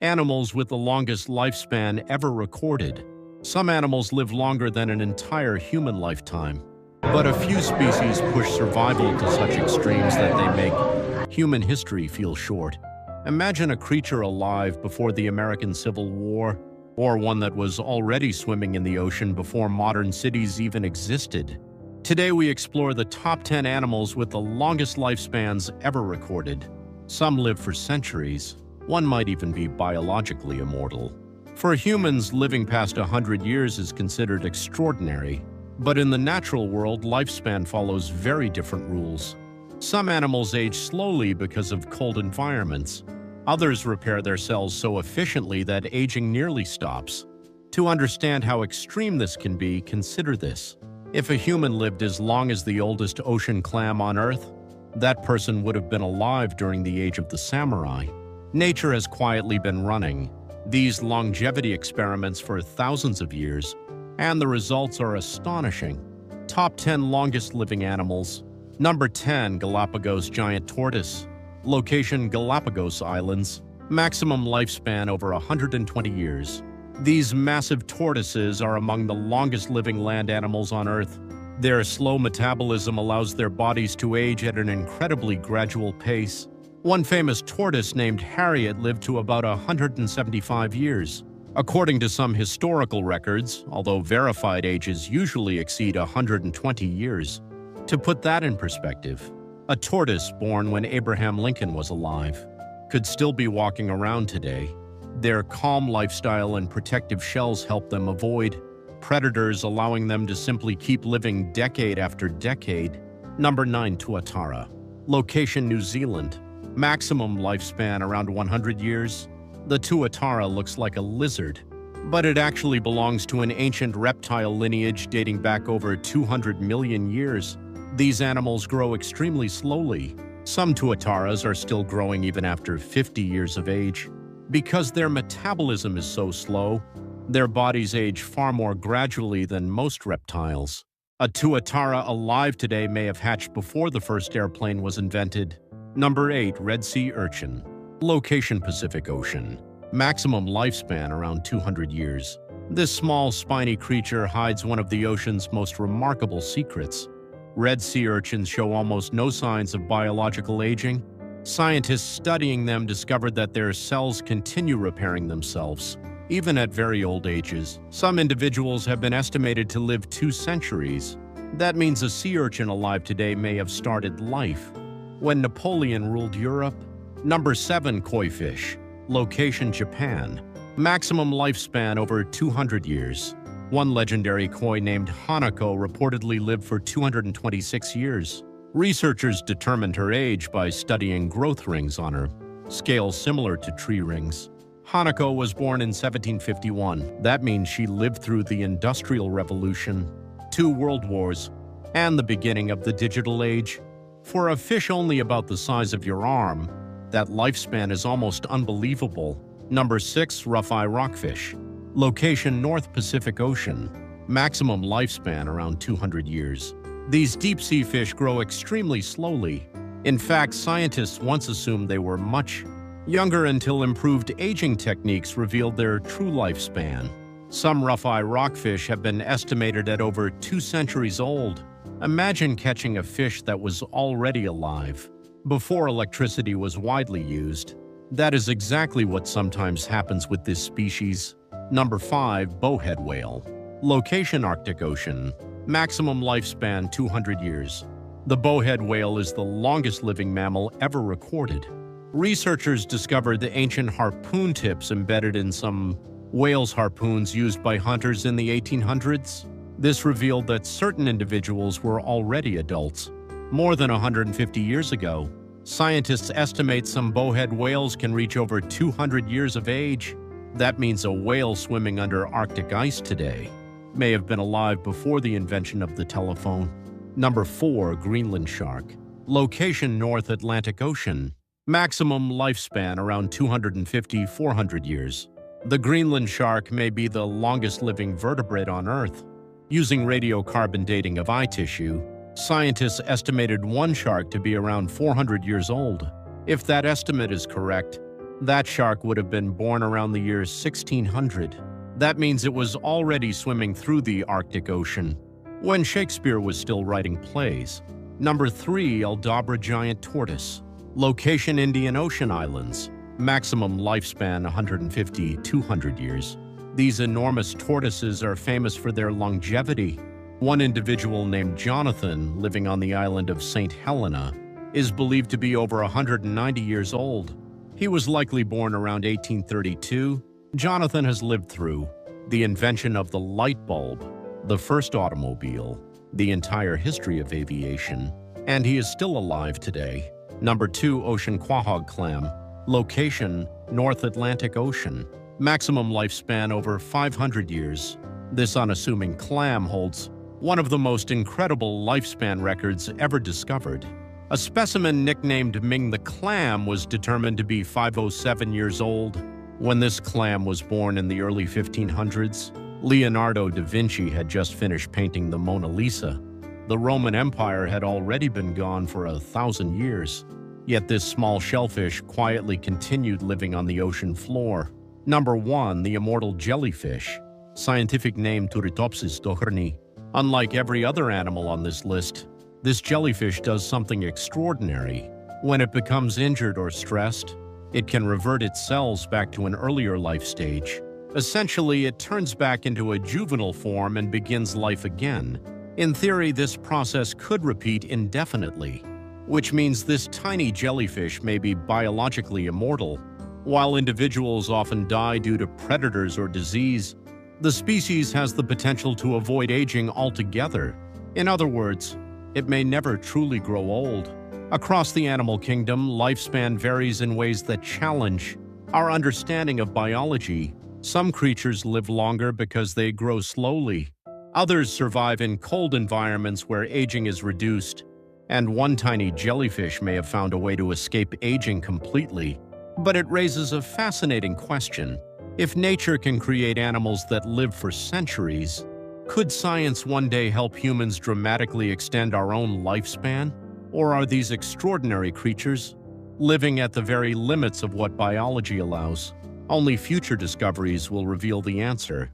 Animals with the longest lifespan ever recorded. Some animals live longer than an entire human lifetime, but a few species push survival to such extremes that they make human history feel short. Imagine a creature alive before the American Civil War, or one that was already swimming in the ocean before modern cities even existed. Today we explore the top 10 animals with the longest lifespans ever recorded. Some live for centuries. One might even be biologically immortal. For humans, living past 100 years is considered extraordinary. But in the natural world, lifespan follows very different rules. Some animals age slowly because of cold environments. Others repair their cells so efficiently that aging nearly stops. To understand how extreme this can be, consider this. If a human lived as long as the oldest ocean clam on Earth, that person would have been alive during the age of the samurai. Nature has quietly been running these longevity experiments for thousands of years, and the results are astonishing. Top 10 longest living animals. Number 10, Galapagos giant tortoise. Location: Galapagos Islands. Maximum lifespan over 120 years. These massive tortoises are among the longest living land animals on Earth. Their slow metabolism allows their bodies to age at an incredibly gradual pace. One famous tortoise named Harriet lived to about 175 years. According to some historical records, although verified ages usually exceed 120 years. To put that in perspective, a tortoise born when Abraham Lincoln was alive could still be walking around today. Their calm lifestyle and protective shells help them avoid predators, allowing them to simply keep living decade after decade. Number 9, Tuatara. Location: New Zealand. Maximum lifespan around 100 years. The tuatara looks like a lizard, but it actually belongs to an ancient reptile lineage dating back over 200 million years. These animals grow extremely slowly. Some tuataras are still growing even after 50 years of age. Because their metabolism is so slow, their bodies age far more gradually than most reptiles. A tuatara alive today may have hatched before the first airplane was invented. Number 8, Red Sea urchin. Location: Pacific Ocean. Maximum lifespan around 200 years. This small, spiny creature hides one of the ocean's most remarkable secrets. Red sea urchins show almost no signs of biological aging. Scientists studying them discovered that their cells continue repairing themselves, even at very old ages. Some individuals have been estimated to live 2 centuries. That means a sea urchin alive today may have started life when Napoleon ruled Europe. Number 7, Koi fish. Location: Japan. Maximum lifespan over 200 years. One legendary koi named Hanako reportedly lived for 226 years. Researchers determined her age by studying growth rings on her, scales similar to tree rings. Hanako was born in 1751. That means she lived through the Industrial Revolution, 2 world wars, and the beginning of the digital age. For a fish only about the size of your arm, that lifespan is almost unbelievable. Number 6, Rough-eye rockfish. Location: North Pacific Ocean. Maximum lifespan around 200 years. These deep-sea fish grow extremely slowly. In fact, scientists once assumed they were much younger until improved aging techniques revealed their true lifespan. Some rough-eye rockfish have been estimated at over 2 centuries old. Imagine catching a fish that was already alive before electricity was widely used. That is exactly what sometimes happens with this species. Number 5, Bowhead whale. Location: Arctic Ocean. Maximum lifespan 200 years. The bowhead whale is the longest living mammal ever recorded. Researchers discovered the ancient harpoon tips embedded in some whales' harpoons used by hunters in the 1800s. This revealed that certain individuals were already adults. More than 150 years ago, scientists estimate some bowhead whales can reach over 200 years of age. That means a whale swimming under Arctic ice today may have been alive before the invention of the telephone. Number 4, Greenland shark. Location: North Atlantic Ocean. Maximum lifespan around 250-400 years. The Greenland shark may be the longest living vertebrate on Earth. Using radiocarbon dating of eye tissue, scientists estimated one shark to be around 400 years old. If that estimate is correct, That shark would have been born around the year 1600. That means it was already swimming through the Arctic Ocean when Shakespeare was still writing plays. Number 3. Aldabra giant tortoise. Location: Indian Ocean islands. Maximum lifespan 150-200 years. These enormous tortoises are famous for their longevity. One individual named Jonathan, living on the island of St. Helena, is believed to be over 190 years old. He was likely born around 1832. Jonathan has lived through the invention of the light bulb, the first automobile, the entire history of aviation, and he is still alive today. Number 2. Ocean quahog clam. Location: North Atlantic Ocean. Maximum lifespan over 500 years. This unassuming clam holds one of the most incredible lifespan records ever discovered. A specimen nicknamed Ming the Clam was determined to be 507 years old. When this clam was born in the early 1500s, Leonardo da Vinci had just finished painting the Mona Lisa. The Roman Empire had already been gone for 1,000 years. Yet this small shellfish quietly continued living on the ocean floor. Number 1. The immortal jellyfish. Scientific name: Turritopsis dohrni. Unlike every other animal on this list, this jellyfish does something extraordinary. When it becomes injured or stressed, it can revert its cells back to an earlier life stage. Essentially, it turns back into a juvenile form and begins life again. In theory, this process could repeat indefinitely, which means this tiny jellyfish may be biologically immortal. While individuals often die due to predators or disease, the species has the potential to avoid aging altogether. In other words, it may never truly grow old. Across the animal kingdom, lifespan varies in ways that challenge our understanding of biology. Some creatures live longer because they grow slowly. Others survive in cold environments where aging is reduced. And one tiny jellyfish may have found a way to escape aging completely. But it raises a fascinating question. If nature can create animals that live for centuries, could science one day help humans dramatically extend our own lifespan? Or are these extraordinary creatures living at the very limits of what biology allows? Only future discoveries will reveal the answer.